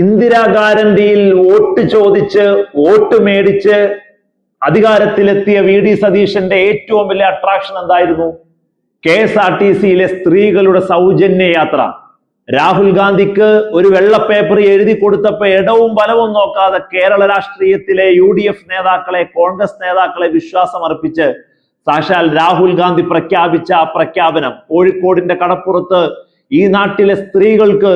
Indira ഗ്യാരണ്ടിയിൽ vote ചോദിച്ച് vote മേടിച്ച് അധികാരത്തിലെത്തിയ വി ഡി സതീശന്റെ ഏറ്റവും വലിയ അട്രാക്ഷൻ എന്തായിരുന്നു? KSRTCയിലെ സ്ത്രീകളുടെ സൗജന്യ യാത്ര. രാഹുൽ ഗാന്ധിക്ക് ഒരു വെള്ള പേപ്പർ എഴുതി കൊടുത്തപ്പോ ഇടവും വലവും നോക്കാതെ കേരള രാഷ്ട്രീയത്തിലെ UDF നേതാക്കളെ, കോൺഗ്രസ് നേതാക്കളെ വിശ്വാസം അർപ്പിച്ച് സാക്ഷാൽ രാഹുൽ ഗാന്ധി പ്രഖ്യാപിച്ച ആ പ്രഖ്യാപനം, കോഴിക്കോടിന്റെ കടപ്പുറത്ത് ഈ നാട്ടിലെ സ്ത്രീകൾക്ക്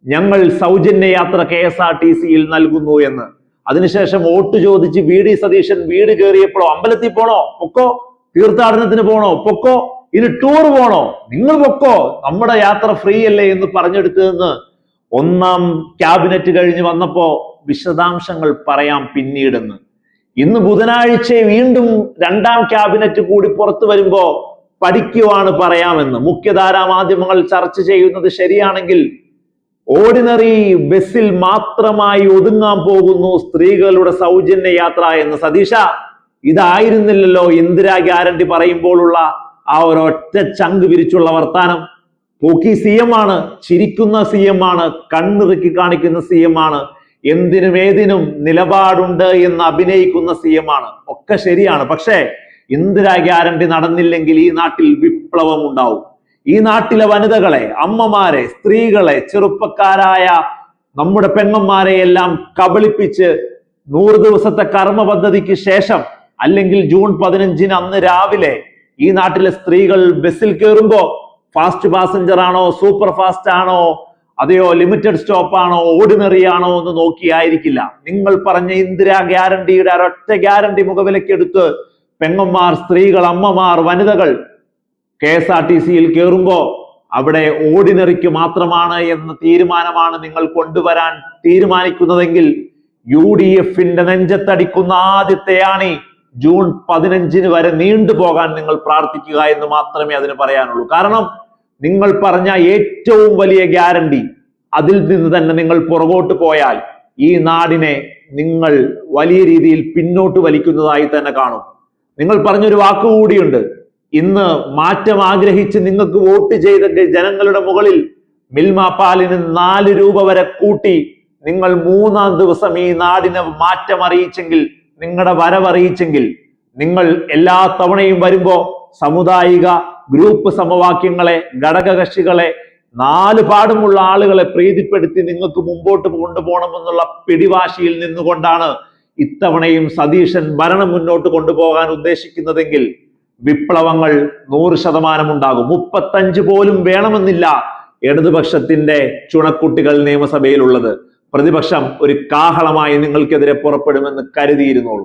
ഞങ്ങൾ സൗജന്യ യാത്ര KSRTCയിൽ നൽകുന്നു എന്ന്. അതിനുശേഷം വോട്ട് ചോദിച്ച് വി ഡി സതീശൻ വീട് കയറിയപ്പോഴോ, അമ്പലത്തിൽ പോണോ പൊക്കോ, തീർത്ഥാടനത്തിന് പോണോ പൊക്കോ, ഇനി ടൂർ പോണോ നിങ്ങൾ പൊക്കോ, നമ്മുടെ യാത്ര ഫ്രീ അല്ലേ എന്ന് പറഞ്ഞെടുത്തതെന്ന് ഒന്നാം ക്യാബിനറ്റ് കഴിഞ്ഞ് വന്നപ്പോ വിശദാംശങ്ങൾ പറയാം പിന്നീടെന്ന്. ഇന്ന് ബുധനാഴ്ച വീണ്ടും രണ്ടാം ക്യാബിനറ്റ് കൂടി പുറത്തു വരുമ്പോ പഠിക്കുവാണ് പറയാമെന്ന്. മുഖ്യധാരാ മാധ്യമങ്ങൾ ചർച്ച ചെയ്യുന്നത് ശരിയാണെങ്കിൽ ഓർഡിനറി ബസ്സിൽ മാത്രമായി ഒതുങ്ങാൻ പോകുന്നു സ്ത്രീകളുടെ സൗജന്യ യാത്ര എന്ന്. സതീശ, ഇതായിരുന്നില്ലല്ലോ ഇന്ദിരാ ഗ്യാരണ്ടി പറയുമ്പോഴുള്ള ആ ഒരൊറ്റ ചങ്ക് വിരിച്ചുള്ള വർത്താനം. പോക്കി CM ആണ്, ചിരിക്കുന്ന CM ആണ്, കണ്ണിറുക്കി കാണിക്കുന്ന CM ആണ്, എന്തിനും ഏതിനും നിലപാടുണ്ട് എന്ന് അഭിനയിക്കുന്ന CM ആണ്. ഒക്കെ ശരിയാണ്. പക്ഷേ ഇന്ദിരാ ഗ്യാരണ്ടി നടന്നില്ലെങ്കിൽ ഈ നാട്ടിൽ വിപ്ലവം ഉണ്ടാവും. ഈ നാട്ടിലെ വനിതകളെ, അമ്മമാരെ, സ്ത്രീകളെ, ചെറുപ്പക്കാരായ നമ്മുടെ പെൺമന്മാരെ എല്ലാം കബളിപ്പിച്ച് 100 ദിവസത്തെ കർമ്മ പദ്ധതിക്ക് ശേഷം, അല്ലെങ്കിൽ ജൂൺ 15 അന്ന് രാവിലെ ഈ നാട്ടിലെ സ്ത്രീകൾ ബസ്സിൽ കയറുമ്പോ ഫാസ്റ്റ് പാസഞ്ചർ ആണോ, സൂപ്പർ ഫാസ്റ്റ് ആണോ, അതെയോ ലിമിറ്റഡ് സ്റ്റോപ്പ് ആണോ, ഓർഡിനറി ആണോ എന്ന് നോക്കിയായിരിക്കില്ല. നിങ്ങൾ പറഞ്ഞ ഇന്ദിരാ ഗ്യാരണ്ടിയുടെ ഒരൊറ്റ ഗ്യാരണ്ടി മുഖവിലക്കെടുത്ത് പെങ്ങന്മാർ, സ്ത്രീകൾ, അമ്മമാർ, വനിതകൾ KSRTCയിൽ കയറുമ്പോ അവിടെ ഓർഡിനറിക്ക് മാത്രമാണ് എന്ന തീരുമാനമാണ് നിങ്ങൾ കൊണ്ടുവരാൻ തീരുമാനിക്കുന്നതെങ്കിൽ UDFന്റെ നെഞ്ചത്തടിക്കുന്ന ആദ്യത്തെ ആണി ജൂൺ 15 വരെ നീണ്ടുപോകാൻ നിങ്ങൾ പ്രാർത്ഥിക്കുക എന്ന് മാത്രമേ അതിന് പറയാനുള്ളൂ. കാരണം നിങ്ങൾ പറഞ്ഞ ഏറ്റവും വലിയ ഗ്യാരണ്ടി, അതിൽ നിന്ന് തന്നെ നിങ്ങൾ പുറകോട്ട് പോയാൽ ഈ നാടിനെ നിങ്ങൾ വലിയ രീതിയിൽ പിന്നോട്ട് വലിക്കുന്നതായി തന്നെ കാണും. നിങ്ങൾ പറഞ്ഞൊരു വാക്കുകൂടിയുണ്ട്, ഇന്ന് മാറ്റം ആഗ്രഹിച്ച് നിങ്ങൾക്ക് വോട്ട് ചെയ്ത ജനങ്ങളുടെ മുകളിൽ മിൽമ പാലിന് 4 രൂപ വരെ കൂട്ടി നിങ്ങൾ 3-ാം ദിവസം ഈ നാടിനെ മാറ്റം അറിയിച്ചെങ്കിൽ, നിങ്ങളുടെ വരവറിയിച്ചെങ്കിൽ, നിങ്ങൾ എല്ലാ തവണയും വരുമ്പോ സാമുദായിക ഗ്രൂപ്പ് സമവാക്യങ്ങളെ, ഘടകകക്ഷികളെ, 4 പാടുമുള്ള ആളുകളെ പ്രീതിപ്പെടുത്തി നിങ്ങൾക്ക് മുമ്പോട്ട് കൊണ്ടുപോകണമെന്നുള്ള പിടിവാശിയിൽ നിന്നുകൊണ്ടാണ് ഇത്തവണയും സതീശൻ ഭരണം മുന്നോട്ട് കൊണ്ടുപോകാൻ ഉദ്ദേശിക്കുന്നതെങ്കിൽ വിപ്ലവങ്ങൾ 100% ഉണ്ടാകും. 35 പോലും വേണമെന്നില്ല ഇടതുപക്ഷത്തിന്റെ ചുണക്കുട്ടികൾ നിയമസഭയിലുള്ളത്. പ്രതിപക്ഷം ഒരു കാഹളമായി നിങ്ങൾക്കെതിരെ പുറപ്പെടുമെന്ന് കരുതിയിരുന്നോളൂ.